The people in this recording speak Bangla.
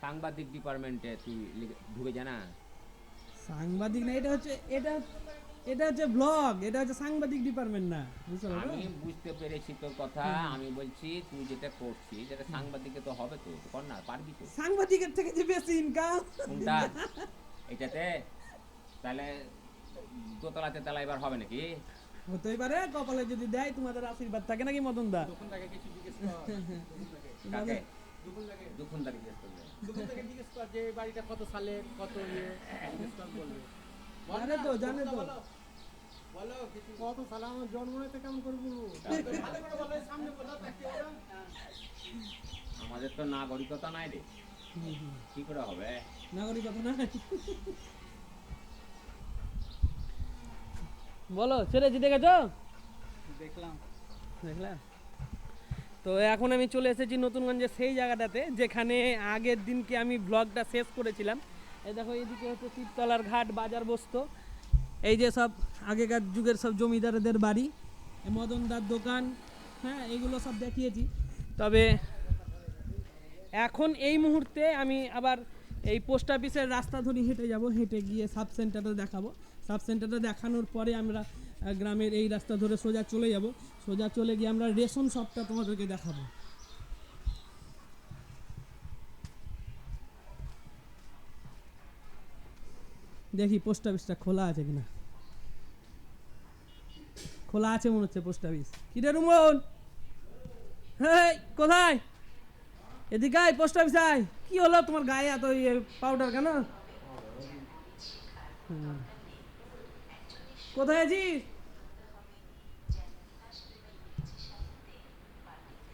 সাংবাদিক ডিপার্টমেন্টে তুই ঢুকে জানা? সাংবাদিক না, এটা হচ্ছে ব্লগ, এটা হচ্ছে সাংবাদিক ডিপার্টমেন্ট না, বুঝছো না? আমি বুঝতে পেরেছি তোর কথা। আমি বলছি তুই যেটা করছিস যেটা সাংবাদিকে তো হবে, তো কর না, পারবি তো। সাংবাদিকের থেকে যে বেশি ইনকাম। কোনটা? এটাতে? তাহলে দোতলাতে তালা এবার হবে নাকি? হতেই পারে, কপালে যদি দেয় তোমাদের আশীর্বাদ থাকে নাকি মদন দা? দোকানদারকে কিছু জিজ্ঞেস কর। কাকে? দোকানদারকে দুঃখনদাকে জিজ্ঞেস করবে। দোকানদারকে জিজ্ঞেস কর যে এই বাড়িটা কত সালের, কত ইয়ে, জিজ্ঞেস কর বলবে। বল জানে না, তো, জানে তো। বলো। বলো কিছু। কত সালে আমার জন্ম হয়েছে কেমন করে বলবো? ভালো করে বলো, সামনে বলো, তাকে বলো। আমাদের তো নাগরিকতা নাই রে, কি করে হবে? নাগরিকতা না। বলো ছেড়েছি, দেখেছো? দেখলাম। দেখলাম। তো এখন আমি চলে এসেছি নতুনগঞ্জের সেই জায়গাটাতে যেখানে আগের দিনকে আমি ব্লগটা শেষ করেছিলাম। এই দেখো, এইদিকে হচ্ছে শিবতলার ঘাট, বাজার বসতো। এই যে সব আগেকার যুগের সব জমিদারদের বাড়ি, মদনদার দোকান, হ্যাঁ, এগুলো সব দেখিয়েছি। তবে এখন এই মুহূর্তে আমি আবার এই পোস্ট অফিসের রাস্তা ধরে হেঁটে যাব, হেঁটে গিয়ে সাব সেন্টারটা দেখাবো। সাব সেন্টারটা দেখানোর পরে আমরা গ্রামের এই রাস্তা ধরে সোজা চলে যাব। সোজা চলে গিয়ে আমরা রেশন শপটা তোমাদেরকে দেখাবো। দেখি পোস্ট অফিসটা খোলা আছে কিনা। খোলা আছে মনে হচ্ছে পোস্ট অফিস। কিরে রুমন, হ্যাঁ কোথায়? এদিকে আয়, পোস্ট অফিস আয়। কি হলো তোমার গায়ে এত পাউডার কেন? কোথায় আছিস?